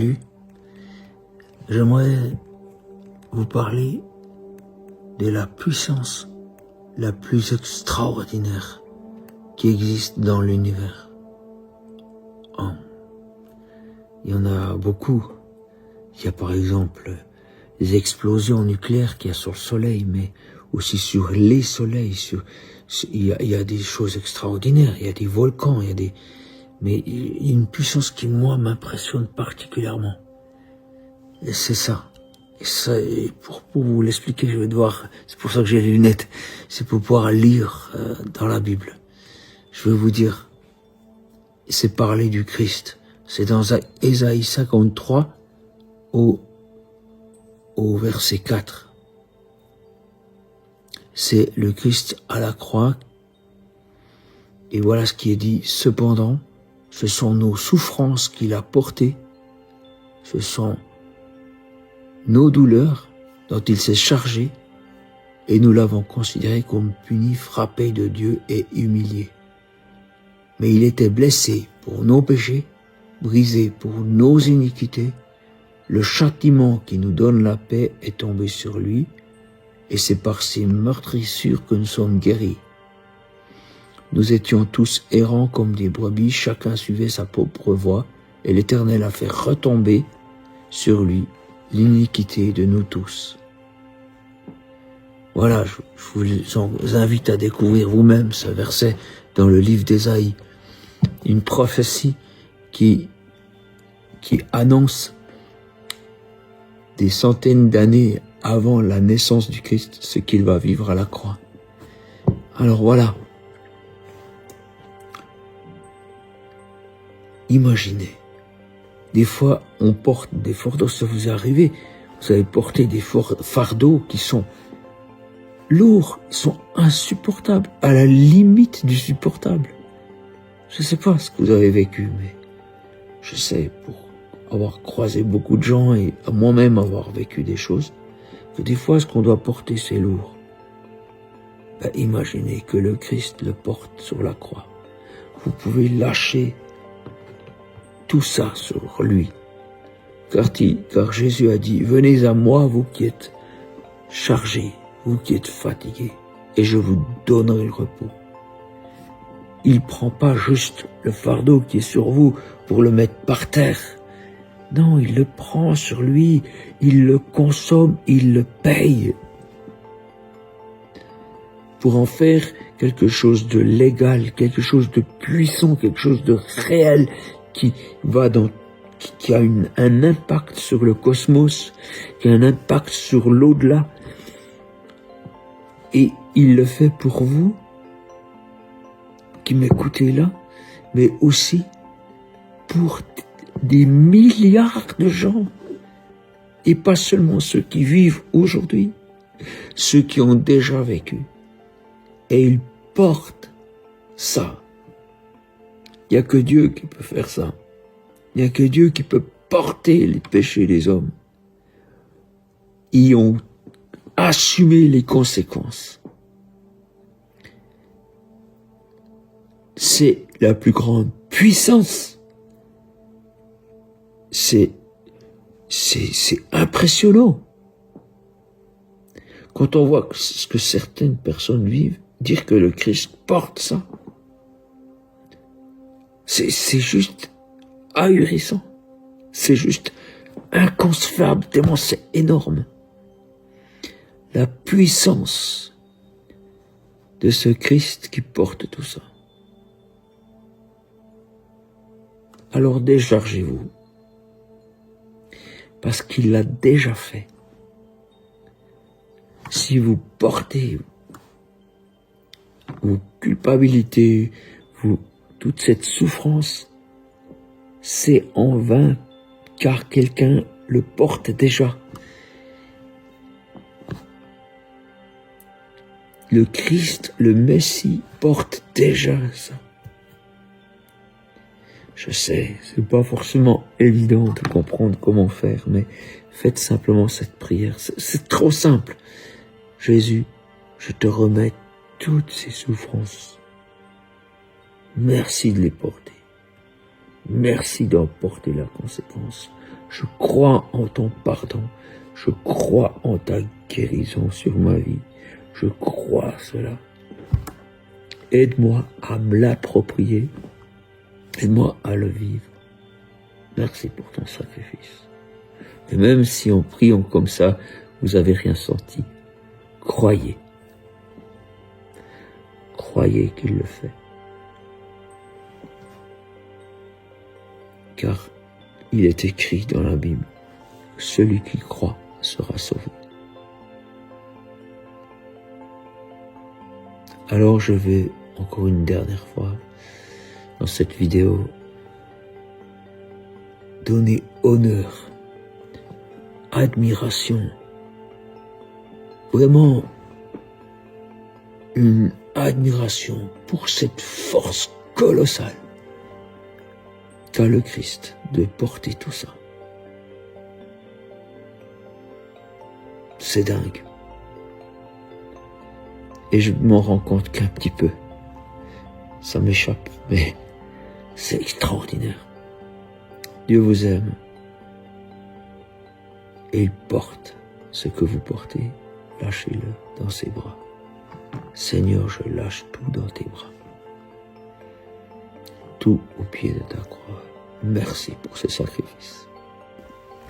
Salut, j'aimerais vous parler de la puissance la plus extraordinaire qui existe dans l'univers. Oh. Il y en a beaucoup. Il y a par exemple les explosions nucléaires qu'il y a sur le soleil, mais aussi sur les soleils. Il y a des choses extraordinaires, il y a des volcans, mais il y a une puissance qui, moi, m'impressionne particulièrement. Et c'est ça. Et pour vous l'expliquer, je vais devoir, c'est pour ça que j'ai les lunettes, c'est pour pouvoir lire dans la Bible. Je vais vous dire, c'est parler du Christ. C'est dans Ésaïe 53 au verset 4. C'est le Christ à la croix. Et voilà ce qui est dit. Cependant, ce sont nos souffrances qu'il a portées. Ce sont nos douleurs dont il s'est chargé. Et nous l'avons considéré comme puni, frappé de Dieu et humilié. Mais il était blessé pour nos péchés, brisé pour nos iniquités. Le châtiment qui nous donne la paix est tombé sur lui, et c'est par ses meurtrissures que nous sommes guéris. Nous étions tous errants comme des brebis, chacun suivait sa propre voie, et l'Éternel a fait retomber sur lui l'iniquité de nous tous. Voilà, je vous invite à découvrir vous-même ce verset dans le livre d'Ésaïe, une prophétie qui annonce des centaines d'années avant la naissance du Christ, ce qu'il va vivre à la croix. Alors voilà. Imaginez. Des fois, on porte des fardeaux, ça vous est arrivé. Vous avez porté des fardeaux qui sont lourds, sont insupportables, à la limite du supportable. Je ne sais pas ce que vous avez vécu, mais je sais, pour avoir croisé beaucoup de gens et moi-même avoir vécu des choses, que des fois ce qu'on doit porter c'est lourd. Imaginez que le Christ le porte sur la croix. Vous pouvez lâcher tout ça sur lui. Car Jésus a dit, venez à moi vous qui êtes chargés, vous qui êtes fatigués, et je vous donnerai le repos. Il prend pas juste le fardeau qui est sur vous pour le mettre par terre. Non, il le prend sur lui, il le consomme, il le paye. Pour en faire quelque chose de légal, quelque chose de puissant, quelque chose de réel, qui a un impact sur le cosmos, qui a un impact sur l'au-delà. Et il le fait pour vous, qui m'écoutez là, mais aussi pour des milliards de gens, et pas seulement ceux qui vivent aujourd'hui, ceux qui ont déjà vécu. Et ils portent ça. Il n'y a que Dieu qui peut faire ça. Il n'y a que Dieu qui peut porter les péchés des hommes. Ils ont assumé les conséquences. C'est la plus grande puissance. C'est impressionnant. Quand on voit ce que certaines personnes vivent, dire que le Christ porte ça, c'est juste ahurissant. C'est juste inconcevable, tellement c'est énorme. La puissance de ce Christ qui porte tout ça. Alors déchargez-vous. Parce qu'il l'a déjà fait. Si vous portez vos culpabilités, toute cette souffrance, c'est en vain, car quelqu'un le porte déjà. Le Christ, le Messie, porte déjà ça. Je sais, c'est pas forcément évident de comprendre comment faire, mais faites simplement cette prière. C'est trop simple. Jésus, je te remets toutes ces souffrances. Merci de les porter. Merci d'en porter la conséquence. Je crois en ton pardon. Je crois en ta guérison sur ma vie. Je crois à cela. Aide-moi à me l'approprier. Aide-moi à le vivre. Merci pour ton sacrifice. Et même si en priant comme ça, vous n'avez rien senti, croyez. Croyez qu'il le fait. Car il est écrit dans la Bible, celui qui croit sera sauvé. Alors je vais encore une dernière fois dans cette vidéo donner honneur, admiration, vraiment une admiration pour cette force colossale qu'a le Christ de porter tout ça. C'est dingue. Et je m'en rends compte qu'un petit peu, ça m'échappe, mais c'est extraordinaire. Dieu vous aime et il porte ce que vous portez. Lâchez-le dans ses bras. Seigneur, je lâche tout dans tes bras. Tout au pied de ta croix. Merci pour ce sacrifice.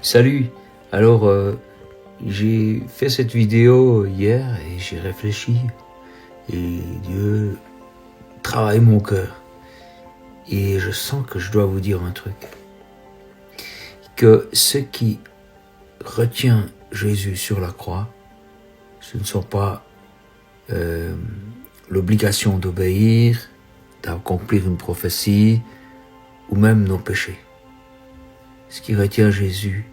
Salut. Alors, j'ai fait cette vidéo hier et j'ai réfléchi. Et Dieu travaille mon cœur. Et je sens que je dois vous dire un truc. Que ce qui retient Jésus sur la croix, ce ne sont pas l'obligation d'obéir, d'accomplir une prophétie, ou même nos péchés. Ce qui retient Jésus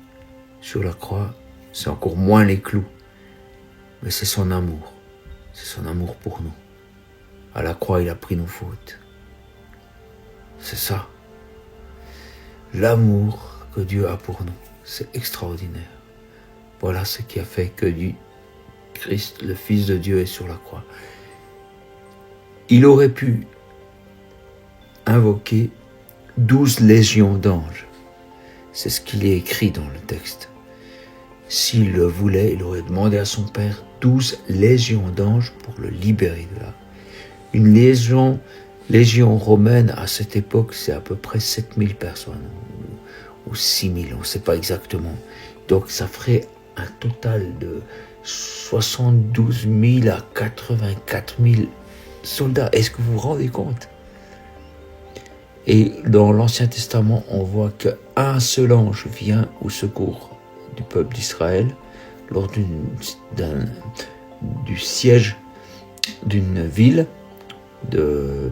sur la croix, c'est encore moins les clous, mais c'est son amour. C'est son amour pour nous. À la croix, il a pris nos fautes. C'est ça. L'amour que Dieu a pour nous, c'est extraordinaire. Voilà ce qui a fait que Christ, le Fils de Dieu, est sur la croix. Il aurait pu invoquer 12 légions d'anges. C'est ce qu'il est écrit dans le texte. S'il le voulait, il aurait demandé à son Père 12 légions d'anges pour le libérer de là. Une légion romaine à cette époque, c'est à peu près 7000 personnes, ou 6000, on ne sait pas exactement. Donc ça ferait un total de 72 000 à 84 000 soldats. Est-ce que vous vous rendez compte? Et dans l'Ancien Testament, on voit qu'un seul ange vient au secours du peuple d'Israël lors du siège d'une ville de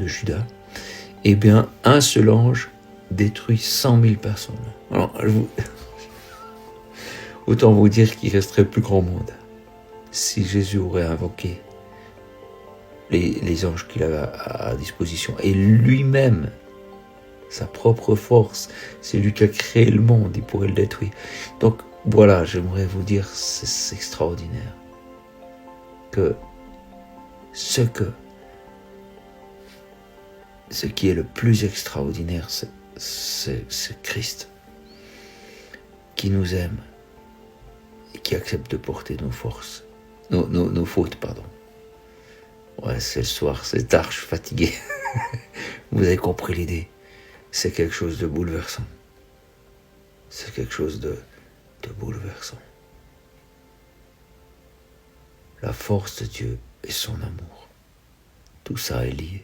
Juda. Eh bien, un seul ange détruit 100 000 personnes. Alors, autant vous dire qu'il resterait plus grand monde si Jésus aurait invoqué les anges qu'il avait à disposition. Et lui-même, sa propre force, c'est lui qui a créé le monde, il pourrait le détruire. Donc voilà, j'aimerais vous dire, c'est extraordinaire. Que ce qui est le plus extraordinaire, c'est Christ, qui nous aime et qui accepte de porter nos forces, nos fautes, pardon. Ouais, c'est le soir, c'est tard, je suis fatigué. Vous avez compris l'idée. C'est quelque chose de bouleversant. C'est quelque chose de bouleversant. La force de Dieu et son amour. Tout ça est lié.